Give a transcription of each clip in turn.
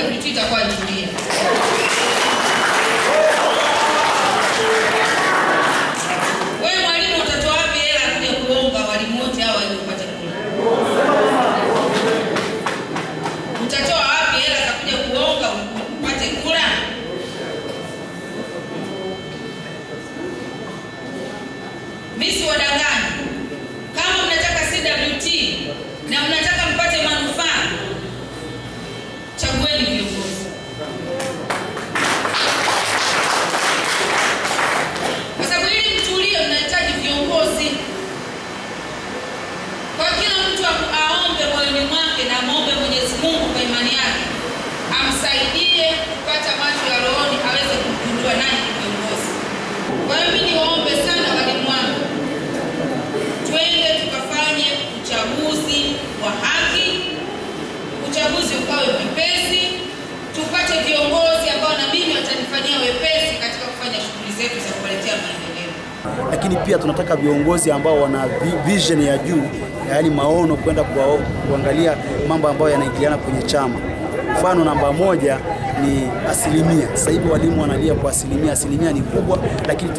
CWT itakuwa imetulia. Wewe mwalimu utatoa wapi hela kuja kuomba walimu wote hao ili upate kula? Utatoa wapi hela za kuja kuomba upate kula? Mimi wadanganya. Kama mnataka CWT na mnataka mpate manufaa, chagueni viongozi. Kwa sababu ili mtulie mnahitaji viongozi. Kwa kila mtu aombe moyoni mwake na muombe Mwenyezi Mungu kwa imani yake, amsaidie kupata macho ya rohoni aweze kugundua nani kiongozi. Kwa hiyo mimi niwaombe sana walimu wangu, twende tukafanye uchaguzi wa haki, uchaguzi ukawe mpesi, tupate viongozi ambao na mimi watanifanyia wepesi katika kufanya shughuli zetu za kuletea maendeleo. Lakini pia tunataka viongozi ambao wana vision ya juu, yaani maono, kwenda kuangalia mambo ambayo yanaingiliana kwenye chama. Mfano namba 1 ni asilimia. Sasa hivi walimu wanalia kwa asilimia ni kubwa, lakini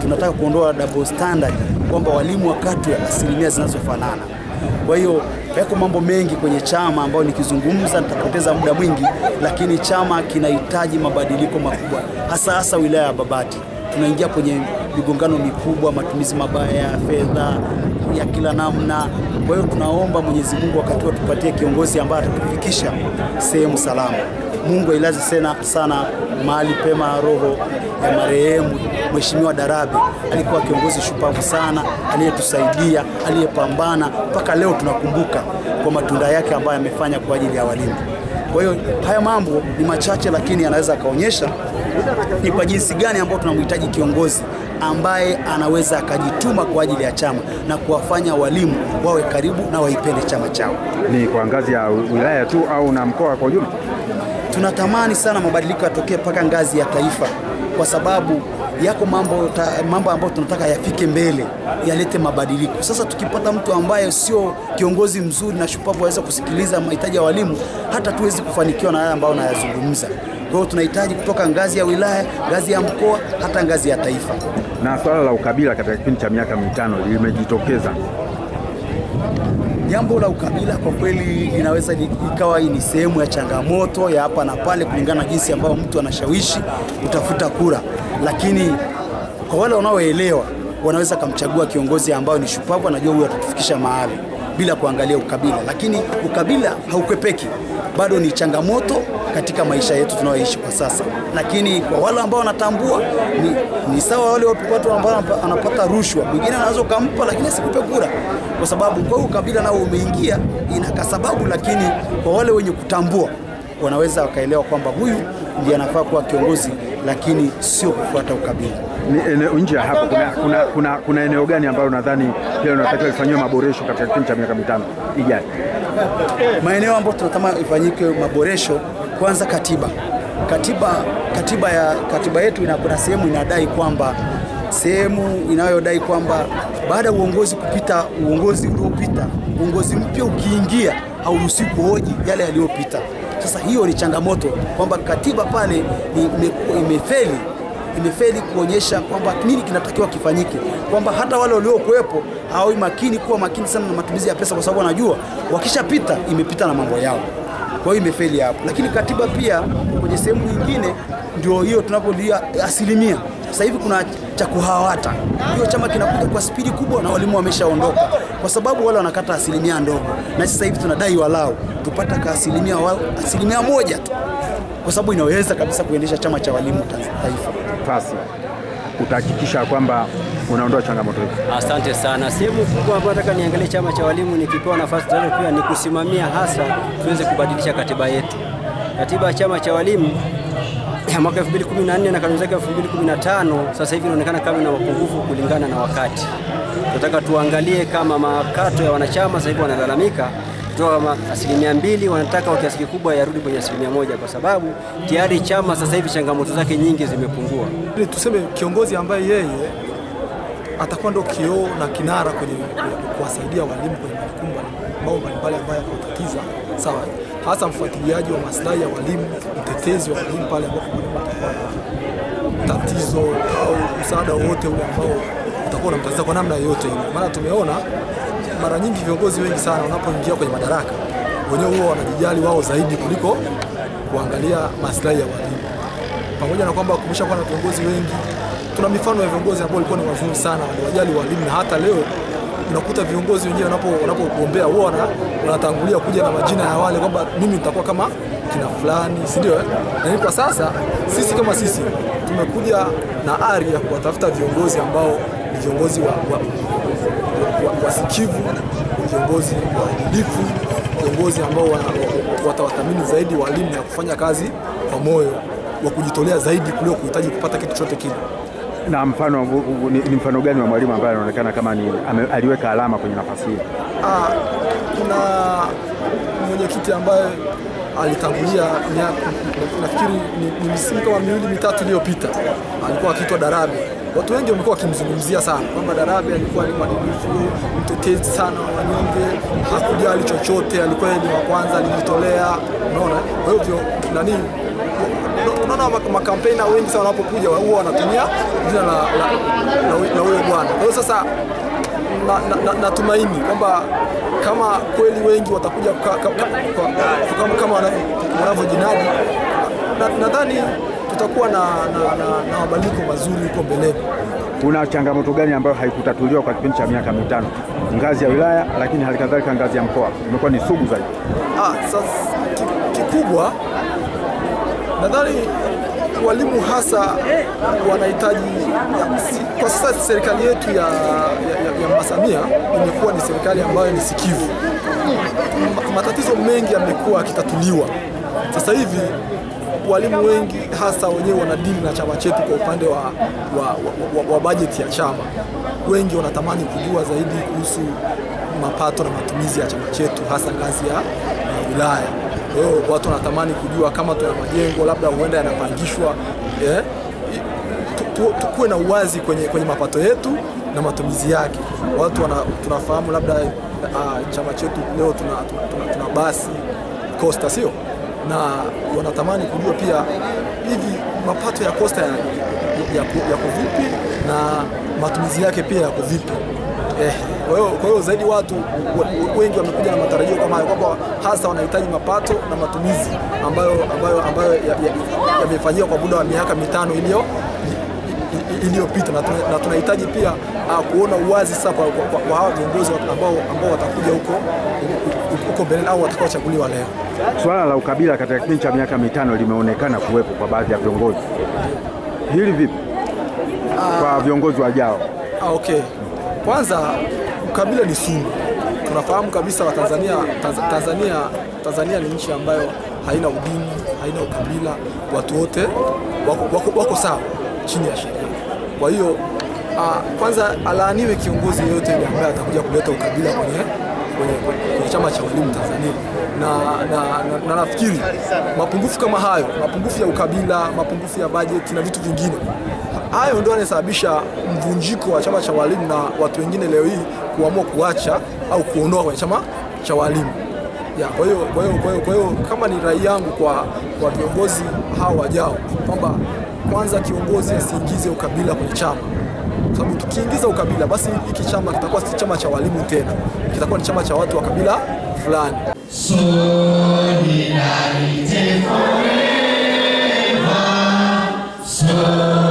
tunataka kuondoa double standard, kwamba walimu wakatwe asilimia zinazofanana. Kwa hiyo yako mambo mengi kwenye chama ambayo nikizungumza nitapoteza muda mwingi, lakini chama kinahitaji mabadiliko makubwa, hasa wilaya ya Babati. Tunaingia kwenye migongano mikubwa, matumizi mabaya ya fedha ya kila namna. Kwa hiyo tunaomba Mwenyezi Mungu wakati tupatie kiongozi ambaye atatufikisha sehemu salama. Mungu ailaze sana mahali pema roho ya marehemu Mheshimiwa Darabe. Alikuwa kiongozi shupavu sana, aliyetusaidia, aliyepambana, mpaka leo tunakumbuka kwa matunda yake ambayo amefanya kwa ajili ya walimu. Kwa hiyo haya mambo ni machache, lakini anaweza kaonyesha ni kwa jinsi gani ambao tunamhitaji kiongozi ambaye anaweza akajituma kwa ajili ya chama na kuwafanya walimu wawe karibu na waipende chama chao. Ni kwa ngazi ya wilaya tu au na mkoa kwa ujumla? Tunatamani sana mabadiliko yatokee mpaka ngazi ya taifa, kwa sababu yako mambo ambayo tunataka yafike mbele, yalete mabadiliko. Sasa tukipata mtu ambaye sio kiongozi mzuri na shupavu aweza kusikiliza mahitaji ya walimu, hata tuwezi kufanikiwa na haya ambayo nayazungumza. Kwa hiyo tunahitaji kutoka ngazi ya wilaya, ngazi ya mkoa, hata ngazi ya taifa. Na swala la ukabila katika kipindi cha miaka 5 limejitokeza. Jambo la ukabila kwa kweli inaweza ikawa ni sehemu ya changamoto ya hapa na pale, kulingana na jinsi ambayo mtu anashawishi kutafuta kura. Lakini kwa wale wanaoelewa, wanaweza kumchagua kiongozi ambao ni shupavu, anajua huyu atatufikisha mahali, bila kuangalia ukabila. Lakini ukabila haukwepeki, bado ni changamoto katika maisha yetu tunayoishi kwa sasa. Lakini kwa wale ambao wanatambua, ni sawa wale watu ambao wanapata rushwa, mwingine anaweza kumpa lakini asikupe kura, kwa sababu kwa ukabila nao umeingia, ina sababu. Lakini kwa wale wenye kutambua, wanaweza wakaelewa kwamba huyu ndiye anafaa kuwa kiongozi, lakini sio kufuata ukabila. Nje ya hapo kuna eneo gani ambalo nadhani pia unatakiwa ifanywe maboresho katika kipindi cha miaka 5 ijayo? Maeneo ambayo tunatamani ifanyike maboresho, kwanza katiba yetu kuna sehemu inadai kwamba, inayodai kwamba baada ya uongozi kupita, uongozi uliopita, uongozi mpya ukiingia hauruhusiwi kuhoji yale yaliyopita. Sasa hiyo ni changamoto, kwamba katiba pale imefeli kuonyesha kwamba nini kinatakiwa kifanyike, kwamba hata wale waliokuepo hawai kuwa makini sana na matumizi ya pesa, kwa sababu wanajua wakishapita imepita na mambo yao. Kwa hiyo imefeli hapo. Lakini katiba pia kwenye sehemu nyingine ndio hiyo tunapolia asilimia. Sasa hivi kuna cha kuhawata. Hiyo chama kinakuja kwa spidi kubwa na walimu wameshaondoka, kwa sababu wale wanakata asilimia ndogo. Na sasa hivi tunadai walau tupata asilimia 1 tu, kwa sababu inaweza kabisa kuendesha chama cha walimu taifa. Fasi utahakikisha kwamba unaondoa changamoto hizo. Asante sana. Sehemu kubwa ambayo nataka niangalie chama cha walimu nikipewa nafasi tena pia ni kusimamia, hasa tuweze kubadilisha katiba yetu. Katiba ya chama cha walimu ya mwaka 2014 na kanuni zake 2015 sasa hivi inaonekana kama ina mapungufu kulingana na wakati. Tunataka tuangalie kama makato ya wanachama sasa hivi wanalalamika kutoka kama 2%, wanataka kwa kiasi kikubwa yarudi kwenye 1%, kwa sababu tayari chama sasa hivi changamoto zake nyingi zimepungua. Tuseme kiongozi ambaye yeye atakuwa ndo kioo na kinara kwenye kuwasaidia walimu kwenye mambo mbalimbali ambayo yanatatiza, sawa, hasa mfuatiliaji wa maslahi ya walimu, mtetezi wa walimu pale ambapo mwalimu atakuwa na tatizo au msaada wote ule ambao utakuwa unamtatiza kwa namna yoyote ile. Maana tumeona mara nyingi viongozi wengi sana wanapoingia kwenye madaraka wenyewe huwa wanajijali wao zaidi kuliko kuangalia maslahi ya walimu. Pamoja na kwamba kumeshakuwa na viongozi wengi, tuna mifano ya viongozi ambao walikuwa ni wazuri sana, wanajali walimu, na hata leo unakuta viongozi wengine wanapogombea huwa wanatangulia kuja na majina ya wale kwamba mimi nitakuwa kama kina fulani, si ndio? Na kwa sasa sisi kama sisi tumekuja na ari ya kuwatafuta viongozi ambao ni viongozi wasikivu, viongozi waadilifu, viongozi ambao watawathamini zaidi walimu na kufanya kazi kwa moyo wa kujitolea zaidi kuliko kuhitaji kupata kitu chote kile. Na mfano ni mfano gani wa mwalimu ambaye anaonekana kama aliweka alama kwenye nafasi hii? Kuna mwenyekiti ambaye alitangulia nafikiri ni misimu kama 2-3 iliyopita, alikuwa akiitwa Darabe. Watu wengi wamekuwa wakimzungumzia sana kwamba Darabe alikuwa ni mwadilifu, mtetezi sana wa wanyonge, hakujali chochote, alikuwa ni wa kwanza, alijitolea, unaona. Kwa hivyo tunaona makampeni wengi sana wanapokuja huwa wanatumia jina la huyo bwana. Kwa hiyo sasa natumaini kwamba kama kweli wengi watakuja kama wanavyojinadi, nadhani tutakuwa na mabadiliko mazuri huko mbeleni. Kuna changamoto gani ambayo haikutatuliwa kwa kipindi cha miaka 5 ngazi ya wilaya, lakini halikadhalika ngazi ya mkoa imekuwa ni sugu zaidi? Sasa kikubwa nadhani walimu hasa wanahitaji, kwa sasa serikali yetu ya Mama Samia imekuwa ni serikali ambayo ni sikivu. Matatizo mengi yamekuwa yakitatuliwa. Sasa hivi walimu wengi hasa wenyewe wanadili na chama chetu kwa upande wa bajeti ya chama. Wengi wanatamani kujua zaidi kuhusu mapato na matumizi ya chama chetu hasa ngazi ya wilaya. Kwa hiyo watu wanatamani kujua kama tuna majengo labda huenda yanapangishwa, tukuwe na uwazi kwenye mapato yetu na matumizi yake. Watu tunafahamu labda chama chetu leo tuna basi Costa, sio? Na wanatamani kujua pia hivi mapato ya Costa yako vipi na matumizi yake pia yako vipi. Kwa hiyo zaidi watu wengi wamekuja na matarajio kama hayo, kwamba hasa wanahitaji mapato na matumizi ambayo yamefanyika kwa muda wa miaka 5 iliyopita, na tunahitaji pia kuona uwazi sasa kwa hawa viongozi ambao watakuja huko mbele au watakaochaguliwa leo. Swala la ukabila katika kipindi cha miaka 5 limeonekana kuwepo kwa baadhi ya viongozi. Hili vipi kwa viongozi wajao? Okay. Kwanza ukabila ni sumu. Tunafahamu kabisa wa Tanzania ni nchi ambayo haina udini, haina ukabila, watu wote wako sawa chini ya sheria. Kwa hiyo kwanza alaaniwe kiongozi yote ambaye atakuja kuleta ukabila kwenye chama cha walimu Tanzania. Na nafikiri mapungufu kama hayo, mapungufu ya ukabila, mapungufu ya bajeti na vitu vingine, hayo ndio yanasababisha mvunjiko wa chama cha walimu na watu wengine leo hii kuamua kuacha au kuondoka kwenye chama cha walimu. Kwa hiyo kama ni rai yangu kwa viongozi hao wajao, kwamba kwanza kiongozi asiingize ukabila kwenye chama. Kwa sababu tukiingiza ukabila, basi hiki chama kitakuwa si chama cha walimu tena, kitakuwa ni chama cha watu wa kabila fulani. Solidarity forever.